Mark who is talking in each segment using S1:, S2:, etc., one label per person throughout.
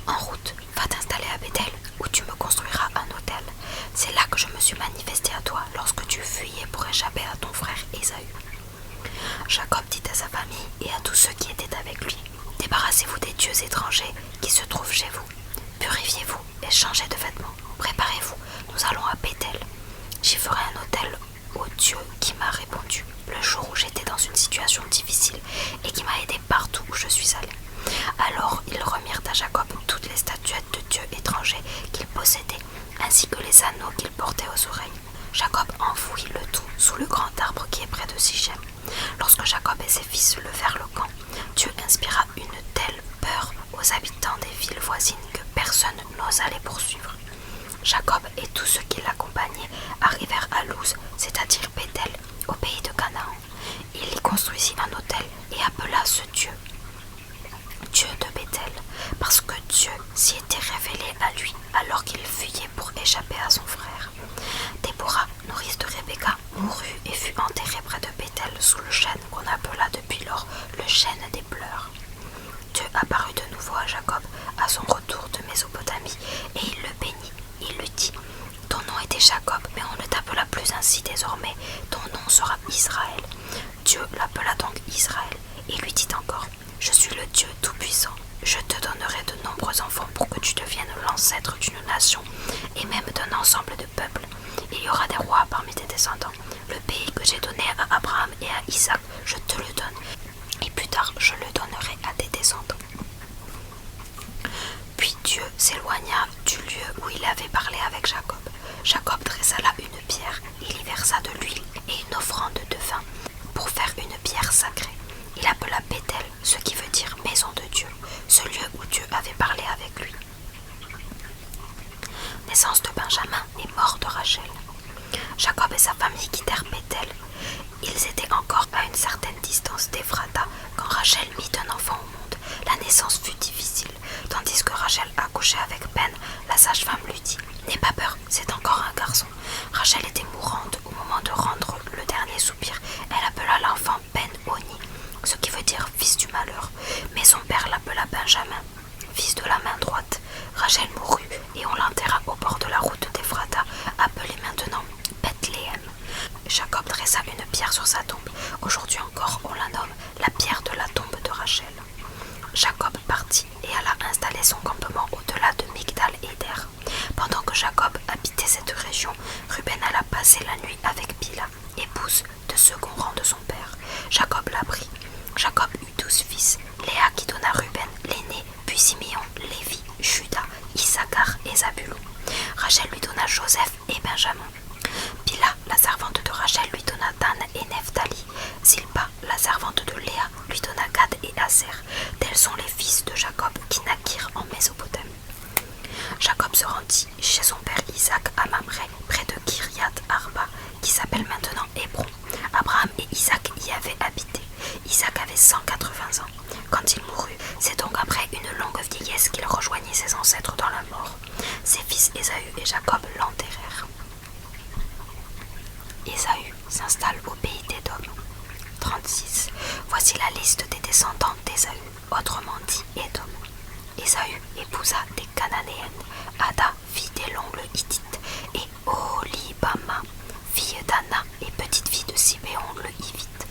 S1: En route, va t'installer à Béthel, où tu me construiras un autel. C'est là que je me suis manifesté à toi lorsque tu fuyais pour échapper à ton frère Ésaü. » Jacob dit à sa famille et à tous ceux qui étaient avec lui: « Débarrassez-vous des dieux étrangers qui se trouvent chez vous. Purifiez-vous et changez de vêtements. Préparez-vous, nous allons à Béthel. J'y ferai un autel au Dieu qui m'a répondu le jour où j'étais dans une situation difficile et qui m'a aidé partout où je suis allé. » Alors ils remirent à Jacob toutes les statuettes de dieux étrangers qu'il possédait, ainsi que les anneaux qu'il portait aux oreilles. Jacob enfouit le tout sous le grand arbre qui est près de Sichem. Lorsque Jacob et ses fils levèrent le camp, Dieu inspira une telle peur aux habitants des villes voisines que personne n'osa les poursuivre. Jacob et tous ceux qui l'accompagnaient arrivèrent à Luz, c'est-à-dire Béthel, au pays de Canaan. Il y construisit un autel et appela ce Dieu Dieu de Béthel, parce que Dieu s'y était révélé à lui alors qu'il fuyait pour échapper à son frère. Déborah, nourrice de Rebecca, mourut et fut enterrée près de Béthel sous le chêne qu'on appela depuis lors le chêne des pleurs. Dieu apparut de nouveau à Jacob à son retour de Mésopotamie et il le bénit. Il lui dit: « Ton nom était Jacob, mais on ne t'appela plus ainsi désormais, ton nom sera Israël. » Dieu l'appela donc Israël et lui dit encore: « Je suis le Dieu tout-puissant. Je te donnerai de nombreux enfants pour que tu deviennes l'ancêtre d'une nation et même d'un ensemble de peuples. Il y aura des rois parmi tes descendants. Le pays que j'ai donné à Abraham et à Isaac, je te le donne. Et plus tard, je le donnerai à tes descendants. » Puis Dieu s'éloigna du lieu où il avait parlé avec Jacob. Jacob dressa là une pierre, il y versa de l'huile et une offrande de vin pour faire une pierre sacrée. Il appela Béthel, ce qui veut dire maison de Dieu, ce lieu où Dieu avait parlé avec lui. Naissance de Benjamin et mort de Rachel. Jacob et sa famille quittèrent Béthel. Ils étaient encore à une certaine distance d'Ephrata quand Rachel mit un enfant au monde. La naissance fut difficile. Tandis que Rachel accouchait avec peine, la sage-femme lui dit: « N'aie pas peur, c'est encore un garçon. » Rachel était mourante au moment de rendre le dernier soupir. Elle appela l'enfant Ben-Oni, ce qui veut dire fils du malheur. Mais son père l'appela Benjamin, fils de la main droite. Rachel mourut et on l'enterra au bord de la route d'Ephrata, appelée maintenant Bethléem. Jacob dressa une pierre sur sa tombe. Aujourd'hui encore, on la nomme la pierre de la tombe de Rachel. Jacob partit et alla installer son campement au-delà de Migdal-Éder. Pendant que Jacob habitait cette région, Ruben alla passer la nuit avec Bila, épouse de second rang de son père. Jacob la prit. Jacob eut 12 fils, Léa qui donna Ruben l'aîné, puis Simeon, Lévi, Juda, Issachar et Zabulon. Rachel lui donna Joseph et Benjamin. Bila, la servante de Rachel, lui donna Dan et Nephtali. Zilpa, la servante de Léa, lui donna Gad et Aser. Tels sont les fils de Jacob qui naquirent en Mésopotamie. Jacob se rendit chez son père Isaac à Mamré, près de Kiriat Arba, qui s'appelle maintenant Hébron. Abraham et Isaac y avaient habité. Isaac avait 180 ans. Quand il mourut, c'est donc après une longue vieillesse qu'il rejoignit ses ancêtres dans la mort. Ses fils Ésaü et Jacob l'enterrèrent. Ésaü s'installe au pays d'Édom. 36. Voici la liste des descendants d'Ésaü, autrement dit Édom. Ésaü épousa des Cananéennes, Ada, fille d'Élon le Hittite, et Oholibama, fille d'Anna et petite-fille de Sibéon le Hivite.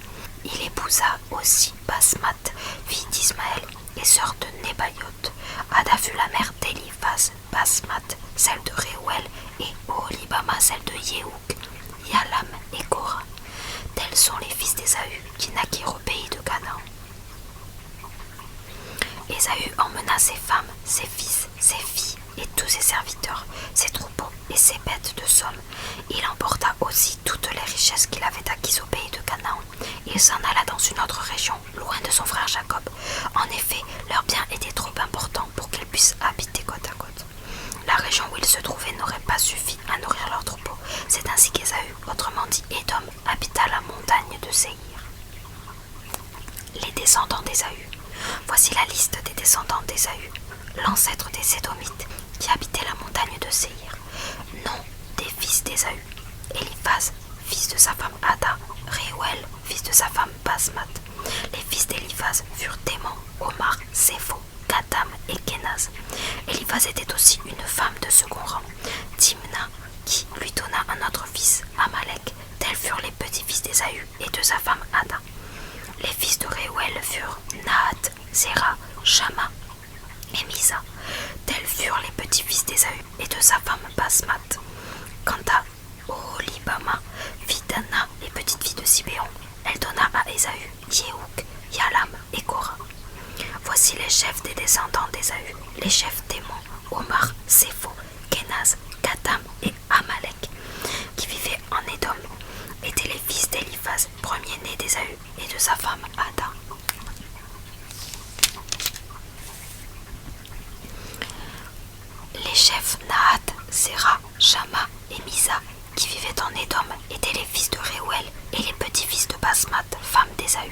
S1: Il épousa aussi Basmath, fille d'Ismaël et sœur de Nébaïoth. Ada fut la mère d'Éliphaz, Basmath, celle de Réouel, et Oholibama, celle de Yehouk, Yalam et Korah. Tels sont les fils d'Ésaü qui naquirent au pays de Canaan. Ésaü emmena ses femmes, ses fils, ses filles et tous ses serviteurs, ses troupeaux et ses bêtes de somme. Il emporta aussi toutes les richesses qu'il avait acquises au pays de Canaan. Il s'en alla dans une autre région, loin de son frère Jacob. En effet, leurs biens étaient trop importants pour qu'ils puissent habiter côte à côte. La région où ils se trouvaient n'aurait pas suffi à nourrir leurs troupeaux. C'est ainsi qu'Ésaü, autrement dit Édom, habita la montagne de Séhir. Les descendants d'Ésaü. Voici la liste des descendants d'Ésaü, l'ancêtre des Sédomites, qui habitaient la montagne de Séhir. Nom des fils d'Ésaü: Éliphaz, fils de sa femme Ada, Réouel, fils de sa femme Basmath. Les fils d'Éliphaz furent Téman, Omar, Sépho, Gatam et Kenaz. Éliphaz était aussi une femme de second rang, Timna, qui lui donna un autre fils, Amalek. Tels furent les petits-fils d'Ésaü et de sa femme Ada. Les fils de Réuel furent Nahat, Zéra, Shama et Misa. Tels furent les petits-fils d'Ésaü et de sa femme Basmat. Quant à Oholibama, fille d'Anna, les petites filles de Sibéon, elle donna à Ésaü Yehouk, Yalam et Kora. Voici les chefs des descendants d'Ésaü, les chefs d'Émon, Omar, Sépho, Kenaz, Gatam et Amalek, qui vivaient en Édom, étaient les fils d'Éliphaz, premier-né d'Ésaü, et de sa femme Ada. Les chefs Nahat, Zéra, Shama et Misa, qui vivaient en Édom, étaient les fils de Réuel et les petits-fils de Basmat, femme d'Ésaü.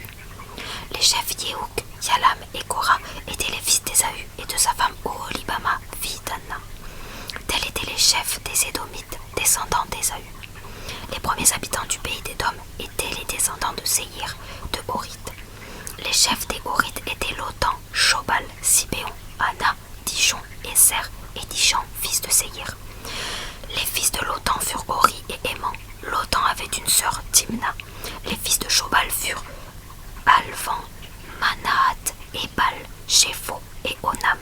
S1: Les chefs Yehouk, Yalam et Kora étaient les fils d'Ésaü et de sa femme Oholibama, fille d'Anna. Tels étaient les chefs des Édomites, descendants d'Ésaü. Les premiers habitants du pays d'Édom étaient les descendants de Séhir, de Horite. Les chefs des Horites étaient Lotan, Shobal, Sibéon, Anna, Dishon, Esser et Dishan, fils de Séhir. Les fils de Lotan furent Hori et Éman. Lotan avait une sœur, Timna. Les fils de Shobal furent Alvan, Manahat, Ebal, Shépho et Onam.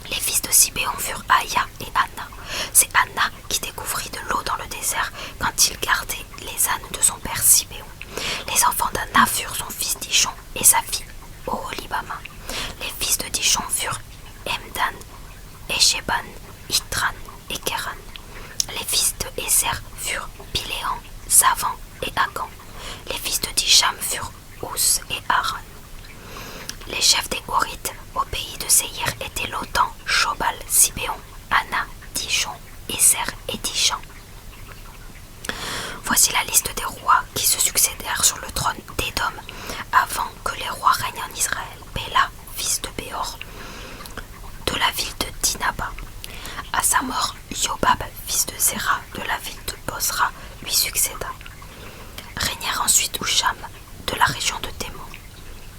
S1: Les fils de Sibéon furent Aya et Anna. C'est Anna qui découvrit de l'eau dans le désert quand il gardait les ânes de son père Sibéon. Les enfants d'Anna furent son fils Dishon et sa fille Oholibama. Les fils de Dishon furent Emdan, Esheban, Itran et Keran. Les fils de Esser furent Piléan, Zavan et Agan. Les fils de Disham furent Ous et Aran. Les chefs des Horites au pays de Séhir étaient Lotan, Shobal, Sibéon, Anna, Dishon, Esser et Dishan. Voici la liste des rois qui se succédèrent sur le trône d'Édom avant que les rois règnent en Israël. Béla, fils de Béor, de la ville de Dinaba. À sa mort, Yobab, fils de Zéra, de la ville de Bosra, lui succéda. Régnèrent ensuite Husham, de la région de Témon.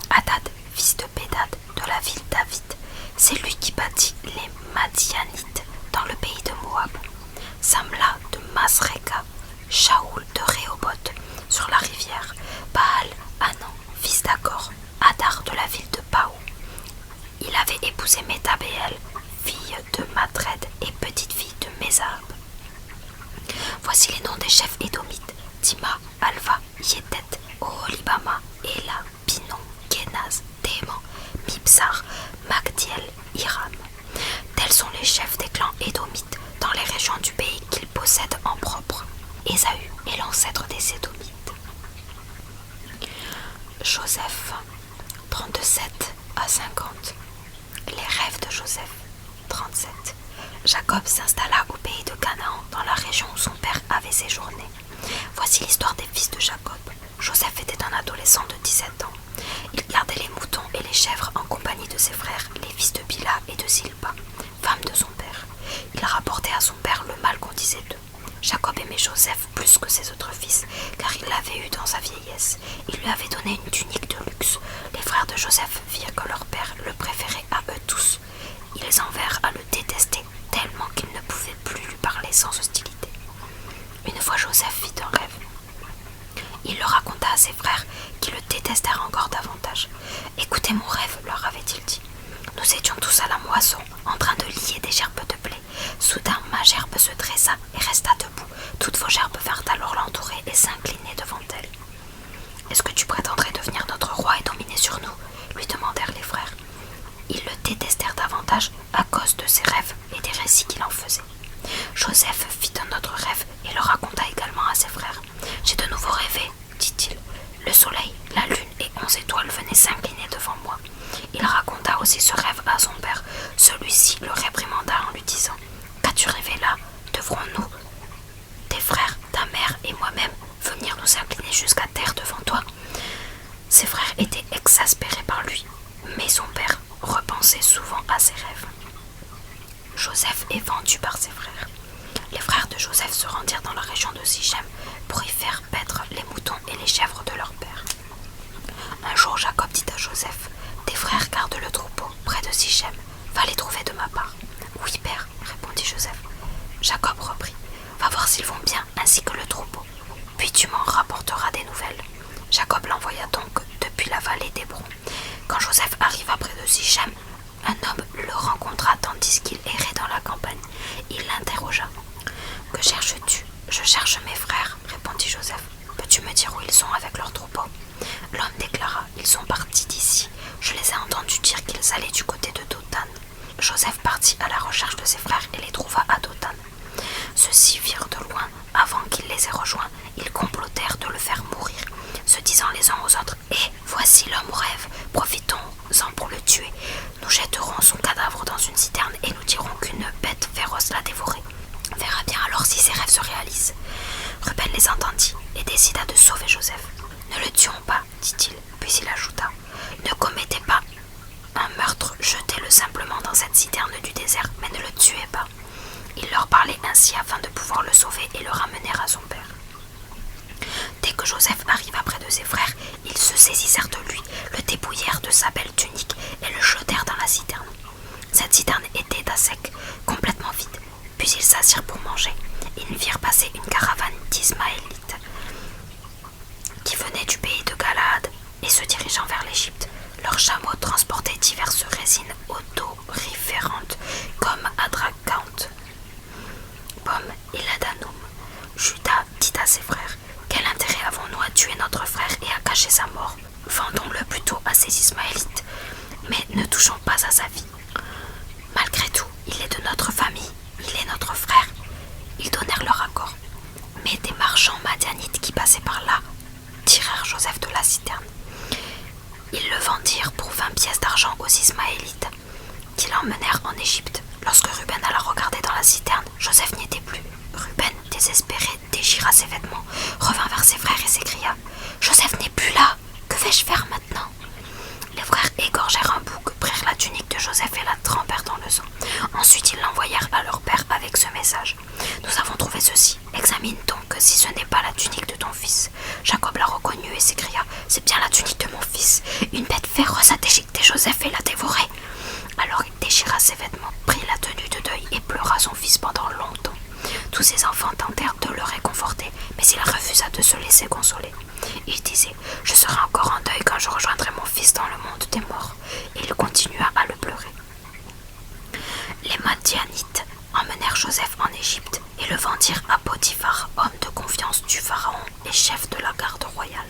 S1: Hadad, fils de Bédad, de la ville David. C'est lui qui bâtit les Madianites dans le pays de Moab. Samla de Masreka, Shaoul de Rehoboth sur la rivière, Baal, Hanan, fils d'Akor, Hadar de la ville de Pau. Il avait épousé Métabéel, fille de Matred et petite-fille de Mézahab. Voici les noms des chefs édomites: Tima, Alva, Yétet, Oholibama, Ela, Pinon, Kenaz, Téman, Mibsar, Magdiel, Hiram. Tels sont les chefs des clans édomites dans les régions du pays qu'ils possèdent en propre. Ésaü est l'ancêtre des Édomites. Joseph, 37 à 50. Les rêves de Joseph, 37. Jacob s'installa au pays de Canaan, dans la région où son père avait séjourné. Voici l'histoire des fils de Jacob. Joseph était un adolescent de 17 ans. Il gardait les moutons et les chèvres en compagnie de ses frères, les fils de Bila et de Zilpa, femme de son père. Il rapportait à son père le mal qu'on disait d'eux. Jacob aimait Joseph plus que ses autres fils, car il l'avait eu dans sa vieillesse. Il lui avait donné une tunique de luxe. Les frères de Joseph virent que leur père le préférait à eux tous. Ils en vinrent à le détester tellement qu'ils ne pouvaient plus lui parler sans hostilité. Une fois Joseph vit un rêve. Il le raconta à ses frères, qui le détestèrent encore davantage. « Écoutez mon rêve, leur avait-il dit. Nous étions tous à la moisson, en train de lier des gerbes de blé. Soudain, ma gerbe se dressa et resta debout. Toutes vos gerbes vinrent alors l'entourer et s'incliner devant elle. « Est-ce que tu prétendrais devenir notre roi et dominer sur nous ?» lui demandèrent les frères. Ils le détestèrent davantage à cause de ses rêves et des récits qu'il en faisait. Joseph fit un autre rêve et le raconta également à ses frères. « J'ai de nouveau rêvé, dit-il. Le soleil, la lune et 11 étoiles venaient s'incliner devant moi. » Il raconta aussi ce rêve à son père. Celui-ci le réprimanda en lui disant: « Qu'as-tu rêvé là? Devrons-nous, tes frères, ta mère et moi-même, venir nous incliner jusqu'à terre devant toi ?» Ses frères étaient exaspérés par lui, mais son père repensait souvent à ses rêves. Joseph est vendu par ses frères. Les frères de Joseph se rendirent dans la région de Sichem pour y faire paître les moutons et les chèvres de leur père. Un jour, Jacob dit à Joseph: « Tes frères gardent le troupeau près de Sichem. Va les trouver de ma part. Je cherche mes frères, répondit Joseph. Peux-tu me dire où ils sont avec leur troupeau? L'homme déclara. Ils sont partis d'ici. Je les ai entendus dire qu'ils allaient du côté de Dothan. Joseph partit à la recherche de ses frères et les trouva à Dothan. Ceux-ci virent de loin. Avant qu'il les ait rejoints, ils complotèrent de le faire mourir, se disant les uns aux autres: « Eh, voici l'homme au rêve, profitons-en pour le tuer. Nous jetterons son cadavre dans une citerne et nous dirons qu'une bête féroce l'a dévoré. On verra bien alors si ses rêves se réalisent. » Ruben les entendit et décida de sauver Joseph. « Ne le tuons pas, dit-il, puis il ajouta: « Ne commettez pas un meurtre, jetez-le simplement dans cette citerne du désert, mais ne le tuez pas. » Il leur parlait ainsi afin de pouvoir le sauver et le ramener à son père. Dès que Joseph arriva près de ses frères, ils se saisissèrent de lui, le dépouillèrent de sa belle tunique et le jetèrent dans la citerne. Cette citerne était à sec, complètement vide. Puis ils s'assirent pour manger. Ils virent passer une caravane d'Ismaélites qui venait du pays de Galaad et se dirigeant vers l'Égypte. Leurs chameaux transportaient diverses résines odoriférantes comme adragante, pomme et ladanum. Judas dit à ses frères: « Quel intérêt avons-nous à tuer notre frère et à cacher sa mort? Vendons-le plutôt à ces Ismaélites, mais ne touchons pas à sa vie. Malgré tout, il est de notre famille, il est notre frère. » Ils donnèrent leur accord. Mais des marchands madianites qui passaient par là tirèrent Joseph de la citerne. Ils le vendirent pour 20 pièces d'argent aux Ismaélites, qui l'emmenèrent en Égypte. Lorsque Ruben alla regarder dans la citerne, Joseph n'y était plus. Ruben, désespéré, déchira ses vêtements, revint vers ses frères et s'écria: « Joseph n'est plus là! Que vais-je faire maintenant ?» Les frères égorgèrent un bouc, prirent la tunique de Joseph et la trempèrent dans le sang. Ensuite, ils l'envoyèrent à leur père avec ce message: « Nous avons trouvé ceci. Examine donc si ce n'est pas la tunique de ton fils. » Jacob la reconnut et s'écria: « C'est bien la tunique de mon fils. Une bête féroce a déchiqueté Joseph et l'a dévoré. » Alors il déchira ses vêtements, prit la tenue de deuil et pleura son fils pendant longtemps. Tous ses enfants tentèrent de le réconforter, mais il refusa de se laisser consoler. Il disait: « Je serai encore en deuil quand je rejoindrai mon fils dans le monde des morts. » Et il continua à le pleurer. Les Madianites emmenèrent Joseph en Égypte et le vendirent à Potiphar, homme de confiance du pharaon et chef de la garde royale.